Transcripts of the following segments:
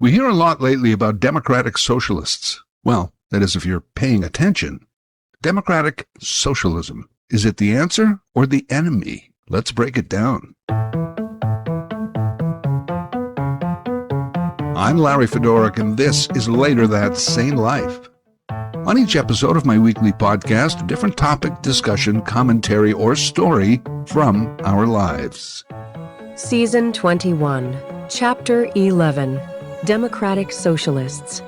We hear a lot lately about democratic socialists. Well, that is if you're paying attention. Democratic socialism. Is it the answer or the enemy? Let's break it down. I'm Larry Fedoruk, and this is Later That Sane Life. On each episode of my weekly podcast, a different topic, discussion, commentary, or story from our lives. Season 21, Chapter 11, Democratic Socialists.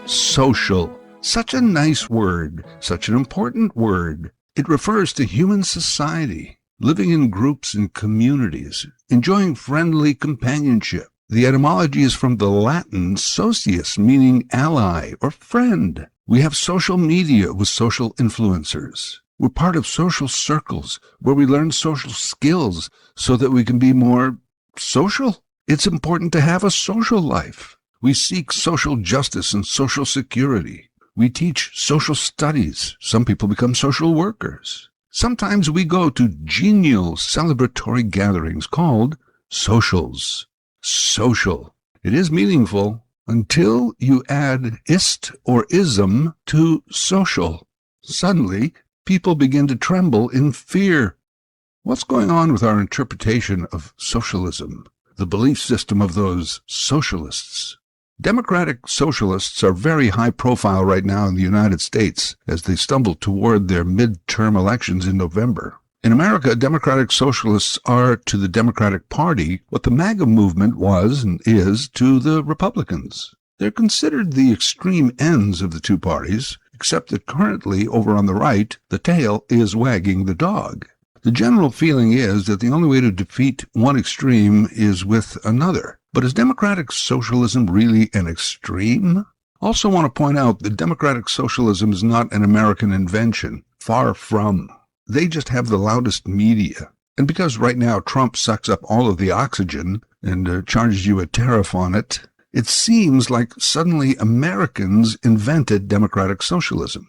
Social. Such a nice word, such an important word. It refers to human society, living in groups and communities, enjoying friendly companionship. The etymology is from the Latin socius, meaning ally or friend. We have social media with social influencers. We're part of social circles where we learn social skills so that we can be more social. It's important to have a social life. We seek social justice and social security. We teach social studies. Some people become social workers. Sometimes we go to genial celebratory gatherings called socials. Social. It is meaningful until you add ist or ism to social. Suddenly, people begin to tremble in fear. What's going on with our interpretation of socialism, the belief system of those socialists? Democratic socialists are very high profile right now in the United States as they stumble toward their midterm elections in November. In America, Democratic Socialists are to the Democratic Party what the MAGA movement was and is to the Republicans. They're considered the extreme ends of the two parties, except that currently, over on the right, the tail is wagging the dog. The general feeling is that the only way to defeat one extreme is with another. But is democratic socialism really an extreme? Also want to point out that democratic socialism is not an American invention. Far from. They just have the loudest media. And because right now Trump sucks up all of the oxygen and charges you a tariff on it, it seems like suddenly Americans invented democratic socialism.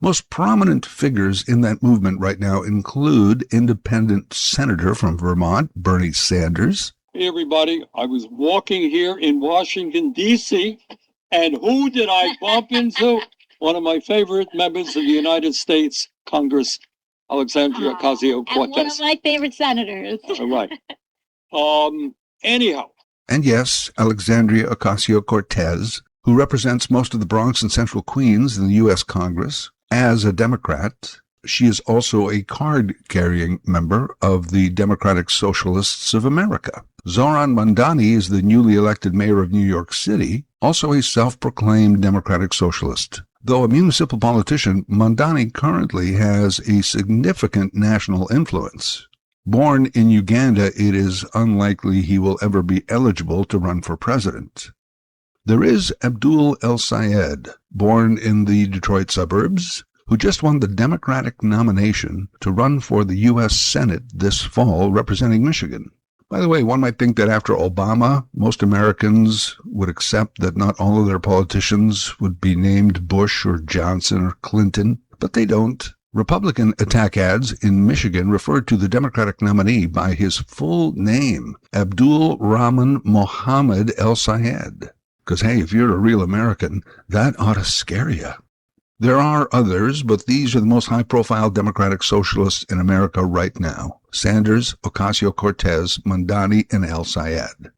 Most prominent figures in that movement right now include independent senator from Vermont, Bernie Sanders. Hey, everybody. I was walking here in Washington, D.C., and who did I bump into? One of my favorite members of the United States Congress, Alexandria Ocasio-Cortez. And one of my favorite senators. All right. Anyhow. And yes, Alexandria Ocasio-Cortez, who represents most of the Bronx and Central Queens in the U.S. Congress. As a Democrat, she is also a card-carrying member of the Democratic Socialists of America. Zohran Mamdani is the newly elected mayor of New York City, also a self-proclaimed Democratic Socialist. Though a municipal politician, Mamdani currently has a significant national influence. Born in Uganda, it is unlikely he will ever be eligible to run for president. There is Abdul El-Sayed, born in the Detroit suburbs, who just won the Democratic nomination to run for the U.S. Senate this fall, representing Michigan. By the way, one might think that after Obama, most Americans would accept that not all of their politicians would be named Bush or Johnson or Clinton, but they don't. Republican attack ads in Michigan referred to the Democratic nominee by his full name, Abdul Rahman Mohammed El-Sayed. Because, hey, if you're a real American, that ought to scare you. There are others, but these are the most high-profile Democratic Socialists in America right now. Sanders, Ocasio-Cortez, Mamdani, and El-Sayed.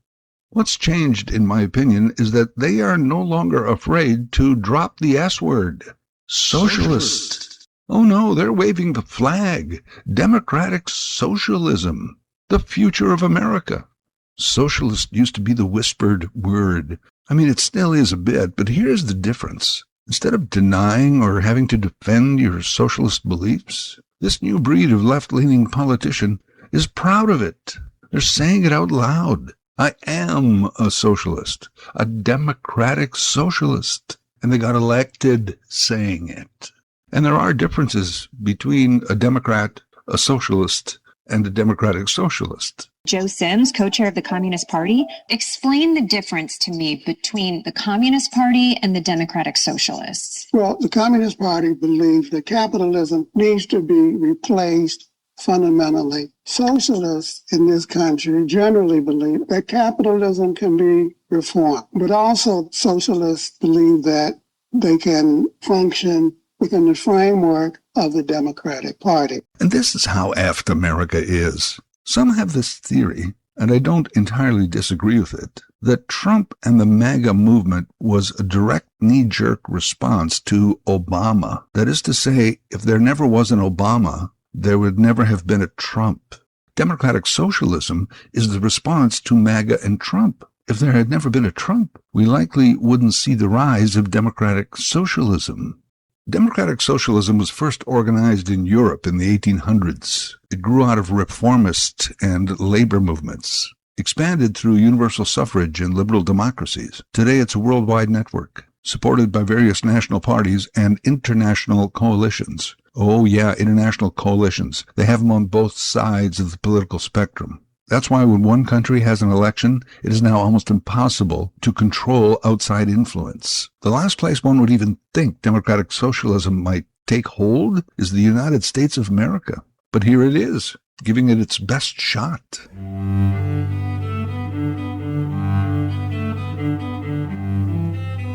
What's changed, in my opinion, is that they are no longer afraid to drop the S word. Socialist. Oh no, they're waving the flag. Democratic socialism. The future of America. Socialist used to be the whispered word. I mean, it still is a bit, but here's the difference. Instead of denying or having to defend your socialist beliefs, this new breed of left-leaning politician is proud of it. They're saying it out loud. I am a socialist, a democratic socialist. And they got elected saying it. And there are differences between a Democrat, a socialist, and a democratic socialist. Joe Sims, co-chair of the Communist Party, explain the difference to me between the Communist Party and the Democratic Socialists. Well, the Communist Party believes that capitalism needs to be replaced fundamentally. Socialists in this country generally believe that capitalism can be reformed, but also socialists believe that they can function within the framework of the Democratic Party. And this is how aft America is. Some have this theory, and I don't entirely disagree with it, that Trump and the MAGA movement was a direct knee-jerk response to Obama. That is to say, if there never was an Obama, there would never have been a Trump. Democratic socialism is the response to MAGA and Trump. If there had never been a Trump, we likely wouldn't see the rise of democratic socialism. Democratic socialism was first organized in Europe in the 1800s. It grew out of reformist and labor movements, expanded through universal suffrage and liberal democracies. Today it's a worldwide network, supported by various national parties and international coalitions. Oh yeah, international coalitions. They have them on both sides of the political spectrum. That's why when one country has an election, it is now almost impossible to control outside influence. The last place one would even think democratic socialism might take hold is the United States of America. But here it is, giving it its best shot.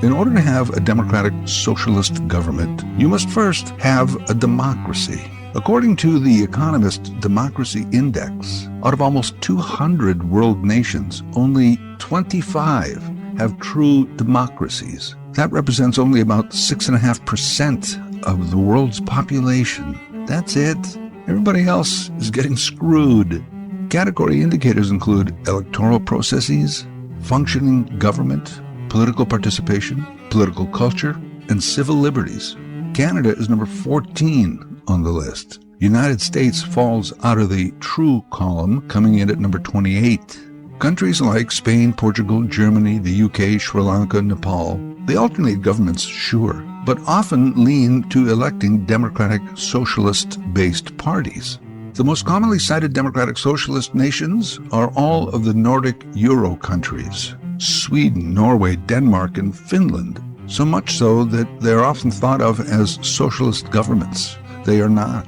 In order to have a democratic socialist government, you must first have a democracy. According to the Economist Democracy Index, out of almost 200 world nations, only 25 have true democracies. That represents only about 6.5% of the world's population. That's it. Everybody else is getting screwed. Category indicators include electoral processes, functioning government, political participation, political culture, and civil liberties. Canada is number 14 on the list. United States falls out of the true column, coming in at number 28. Countries like Spain, Portugal, Germany, the UK, Sri Lanka, Nepal, they alternate governments, sure, but often lean to electing democratic socialist-based parties. The most commonly cited democratic socialist nations are all of the Nordic Euro countries: Sweden, Norway, Denmark, and Finland. So much so that they're often thought of as socialist governments. They are not.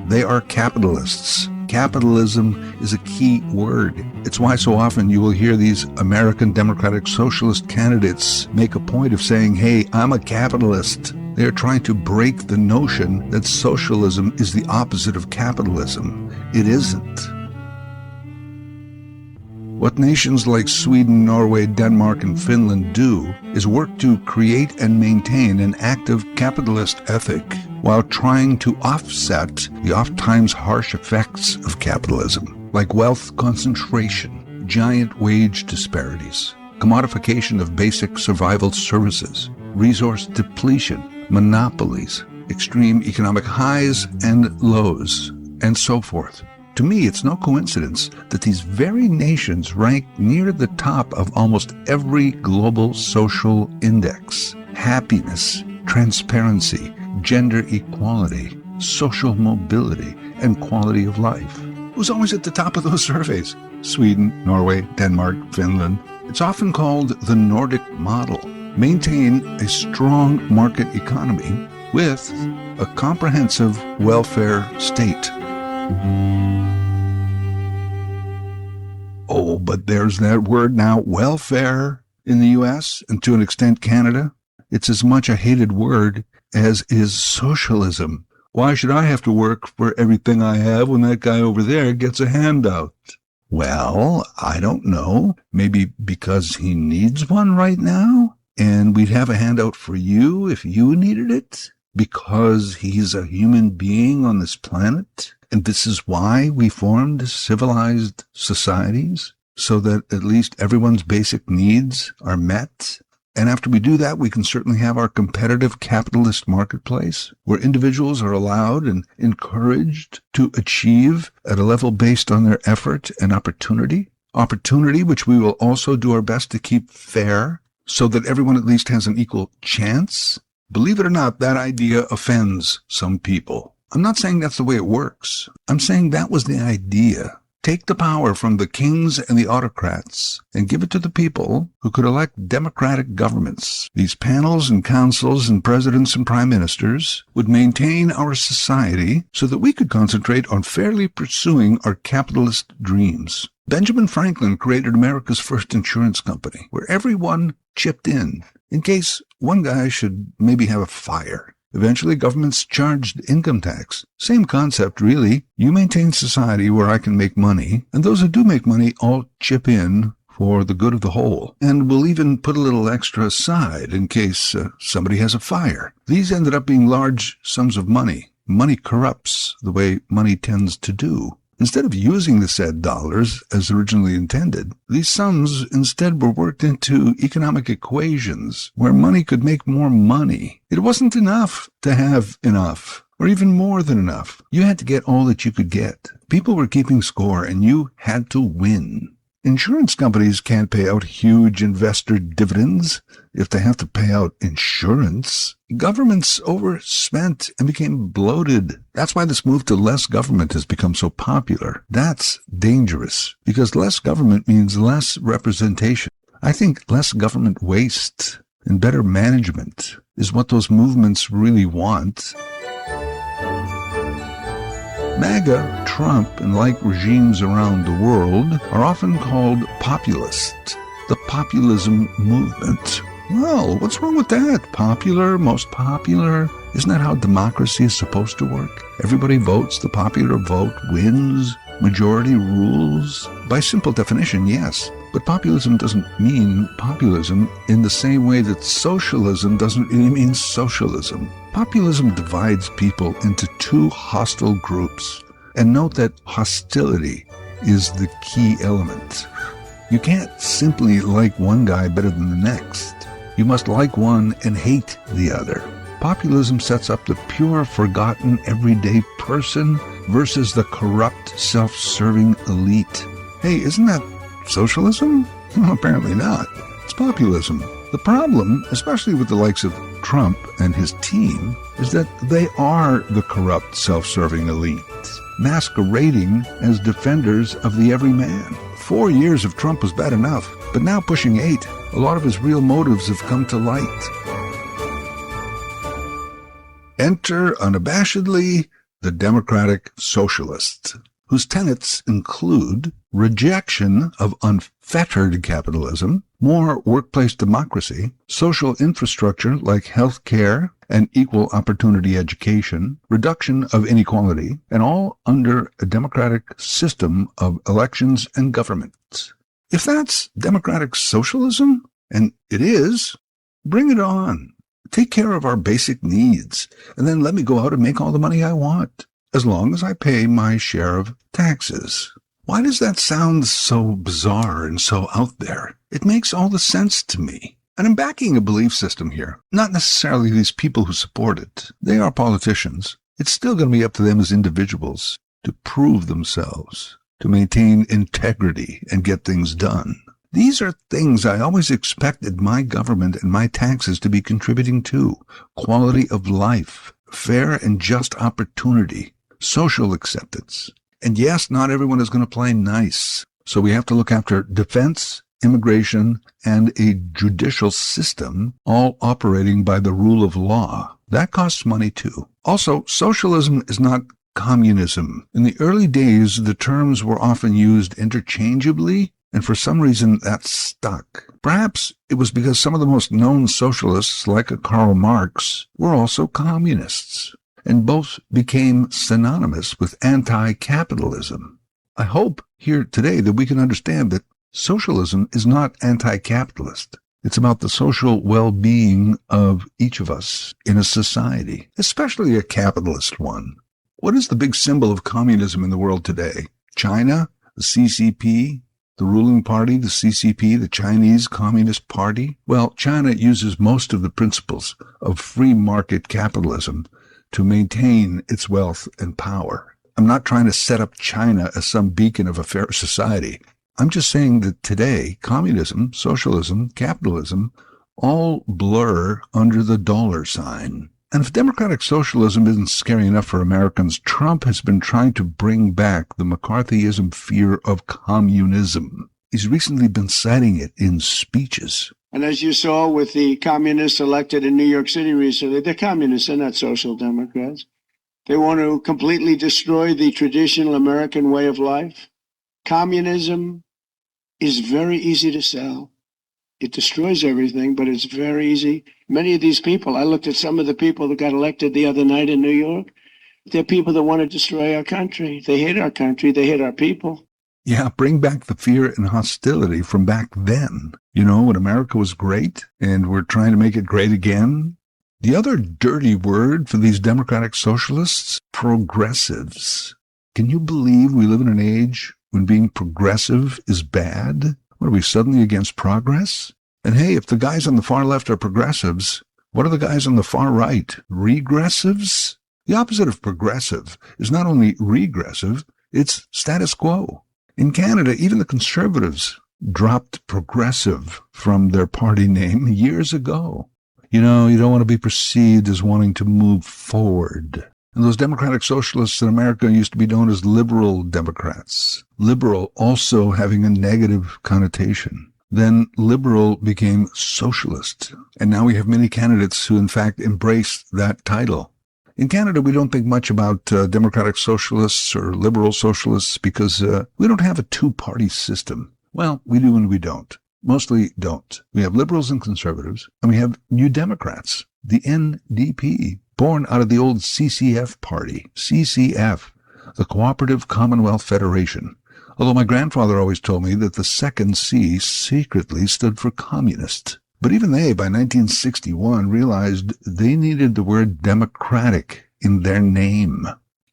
They are capitalists. Capitalism is a key word. It's why so often you will hear these American Democratic Socialist candidates make a point of saying, hey, I'm a capitalist. They are trying to break the notion that socialism is the opposite of capitalism. It isn't. What nations like Sweden, Norway, Denmark, and Finland do is work to create and maintain an active capitalist ethic while trying to offset the oft-times harsh effects of capitalism, like wealth concentration, giant wage disparities, commodification of basic survival services, resource depletion, monopolies, extreme economic highs and lows, and so forth. To me, it's no coincidence that these very nations rank near the top of almost every global social index: happiness, transparency, gender equality, social mobility, and quality of life. Who's always at the top of those surveys? Sweden, Norway, Denmark, Finland. It's often called the Nordic model. Maintain a strong market economy with a comprehensive welfare state. Oh, but there's that word now, welfare, in the U.S. and to an extent Canada. It's as much a hated word as is socialism. Why should I have to work for everything I have when that guy over there gets a handout? Well, I don't know. Maybe because he needs one right now, and we'd have a handout for you if you needed it, because he's a human being on this planet. And this is why we formed civilized societies, so that at least everyone's basic needs are met. And after we do that, we can certainly have our competitive capitalist marketplace, where individuals are allowed and encouraged to achieve at a level based on their effort and opportunity. Opportunity which we will also do our best to keep fair, so that everyone at least has an equal chance. Believe it or not, that idea offends some people. I'm not saying that's the way it works. I'm saying that was the idea. take the power from the kings and the autocrats and give it to the people who could elect democratic governments. These panels and councils and presidents and prime ministers would maintain our society so that we could concentrate on fairly pursuing our capitalist dreams. Benjamin Franklin created America's first insurance company, where everyone chipped in case one guy should maybe have a fire. Eventually, governments charged income tax. Same concept, really. You maintain society where I can make money, and those who do make money all chip in for the good of the whole. And we'll even put a little extra aside in case somebody has a fire. These ended up being large sums of money. Money corrupts the way money tends to do. Instead of using the said dollars as originally intended, these sums instead were worked into economic equations where money could make more money. It wasn't enough to have enough, or even more than enough. You had to get all that you could get. People were keeping score, and you had to win. Insurance companies can't pay out huge investor dividends if they have to pay out insurance. Governments overspent and became bloated. That's why this move to less government has become so popular. That's dangerous, because less government means less representation. I think less government waste and better management is what those movements really want. MAGA, Trump, and like regimes around the world are often called populist, the populism movement. Well, what's wrong with that? Popular, most popular? Isn't that how democracy is supposed to work? Everybody votes, the popular vote wins, majority rules. By simple definition, yes. But populism doesn't mean populism in the same way that socialism doesn't really mean socialism. Populism divides people into two hostile groups. And note that hostility is the key element. You can't simply like one guy better than the next. You must like one and hate the other. Populism sets up the pure, forgotten, everyday person versus the corrupt, self-serving elite. Hey, isn't that socialism? Well, apparently not. It's populism. The problem, especially with the likes of Trump and his team, is that they are the corrupt, self-serving elite, masquerading as defenders of the everyman. 4 years of Trump was bad enough, but now pushing 8, a lot of his real motives have come to light. Enter unabashedly the Democratic Socialist, whose tenets include rejection of unfettered capitalism, more workplace democracy, social infrastructure like health care and equal opportunity education, reduction of inequality, and all under a democratic system of elections and government. If that's democratic socialism, and it is, bring it on. Take care of our basic needs, and then let me go out and make all the money I want, as long as I pay my share of taxes. Why does that sound so bizarre and so out there? It makes all the sense to me. And I'm backing a belief system here, not necessarily these people who support it. They are politicians. It's still going to be up to them as individuals to prove themselves, to maintain integrity and get things done. These are things I always expected my government and my taxes to be contributing to. Quality of life, fair and just opportunity, social acceptance. And yes, not everyone is going to play nice. So we have to look after defense, immigration, and a judicial system, all operating by the rule of law. That costs money too. Also, socialism is not communism. In the early days, the terms were often used interchangeably, and for some reason that stuck. Perhaps it was because some of the most known socialists, like Karl Marx, were also communists, and both became synonymous with anti-capitalism. I hope here today that we can understand that socialism is not anti-capitalist. It's about the social well-being of each of us in a society, especially a capitalist one. What is the big symbol of communism in the world today? China, the CCP, the ruling party, the CCP, the Chinese Communist Party? Well, China uses most of the principles of free market capitalism to maintain its wealth and power. I'm not trying to set up China as some beacon of a fair society. I'm just saying that today, communism, socialism, capitalism, all blur under the dollar sign. And if democratic socialism isn't scary enough for Americans, Trump has been trying to bring back the McCarthyism fear of communism. He's recently been citing it in speeches. And as you saw with the communists elected in New York City recently, they're communists, they're not social democrats. They want to completely destroy the traditional American way of life. Communism is very easy to sell. It destroys everything, but it's very easy. Many of these people, I looked at some of the people that got elected the other night in New York. They're people that want to destroy our country. They hate our country. They hate our people. Yeah, bring back the fear and hostility from back then. You know, when America was great and we're trying to make it great again. The other dirty word for these democratic socialists, progressives. Can you believe we live in an age when being progressive is bad? What, are we suddenly against progress? And hey, if the guys on the far left are progressives, what are the guys on the far right? Regressives? The opposite of progressive is not only regressive, it's status quo. In Canada, even the Conservatives dropped progressive from their party name years ago. You know, you don't want to be perceived as wanting to move forward. And those democratic socialists in America used to be known as liberal Democrats. Liberal also having a negative connotation. Then liberal became socialist. And now we have many candidates who in fact embrace that title. In Canada, we don't think much about democratic socialists or liberal socialists because we don't have a two-party system. Well, we do and we don't. Mostly don't. We have liberals and conservatives, and we have New Democrats, the NDP, born out of the old CCF party, CCF, the Cooperative Commonwealth Federation. Although my grandfather always told me that the second C secretly stood for communist. But even they, by 1961, realized they needed the word democratic in their name.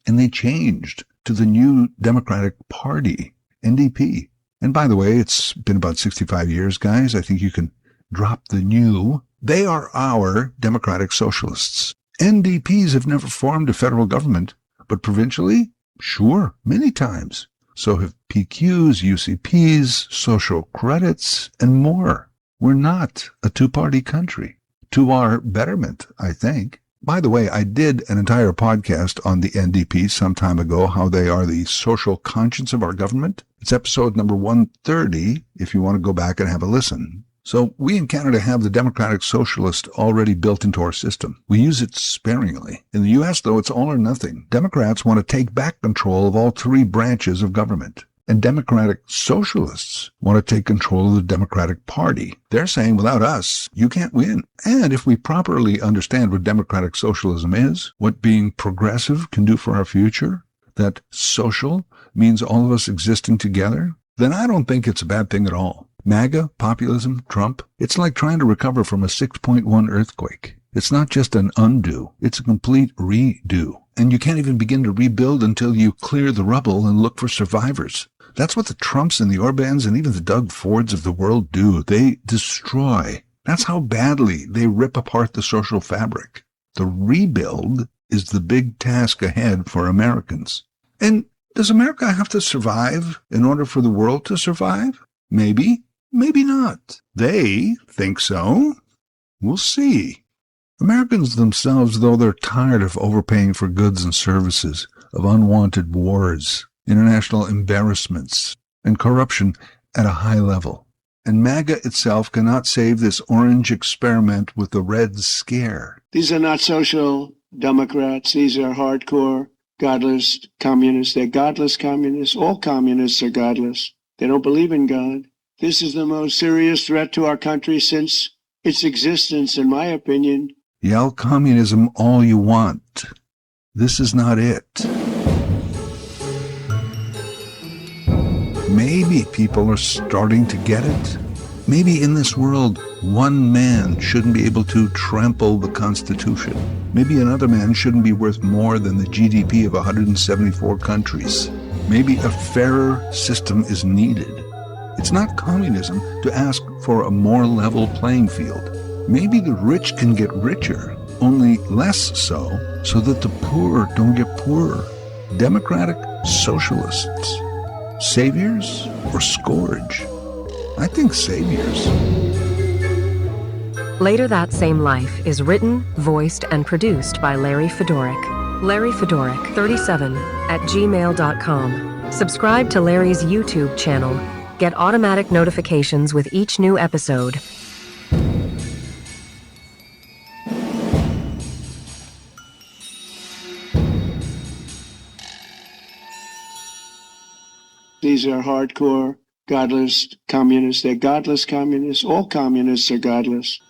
And they changed to the New Democratic Party, NDP. And by the way, it's been about 65 years, guys. I think you can drop the new. They are our democratic socialists. NDPs have never formed a federal government, but provincially, sure, many times. So have PQs, UCPs, social credits, and more. We're not a two-party country. To our betterment, I think. By the way, I did an entire podcast on the NDP some time ago, how they are the social conscience of our government. It's episode number 130, if you want to go back and have a listen. So we in Canada have the democratic socialist already built into our system. We use it sparingly. In the U.S., though, it's all or nothing. Democrats want to take back control of all three branches of government. And democratic socialists want to take control of the Democratic Party. They're saying, without us, you can't win. And if we properly understand what democratic socialism is, what being progressive can do for our future, that social means all of us existing together, then I don't think it's a bad thing at all. MAGA, populism, Trump, it's like trying to recover from a 6.1 earthquake. It's not just an undo, it's a complete redo. And you can't even begin to rebuild until you clear the rubble and look for survivors. That's what the Trumps and the Orbans and even the Doug Fords of the world do. They destroy. That's how badly they rip apart the social fabric. The rebuild is the big task ahead for Americans. And does America have to survive in order for the world to survive? Maybe, maybe not. They think so. We'll see. Americans themselves, though, they're tired of overpaying for goods and services, of unwanted wars, international embarrassments, and corruption at a high level. And MAGA itself cannot save this orange experiment with the Red Scare. These are not social democrats. These are hardcore, godless communists. They're godless communists. All communists are godless. They don't believe in God. This is the most serious threat to our country since its existence, in my opinion. Yell communism all you want. This is not it. Maybe people are starting to get it. Maybe in this world, one man shouldn't be able to trample the Constitution. Maybe another man shouldn't be worth more than the GDP of 174 countries. Maybe a fairer system is needed. It's not communism to ask for a more level playing field. Maybe the rich can get richer, only less so that the poor don't get poorer. Democratic socialists. Saviors or scourge? I think saviors. Later That Same Life is written, voiced, and produced by Larry Fedoruk. Larry Fedoruk 37 at gmail.com. Subscribe to Larry's YouTube channel. Get automatic notifications with each new episode. These are hardcore, godless communists. They're godless communists. All communists are godless.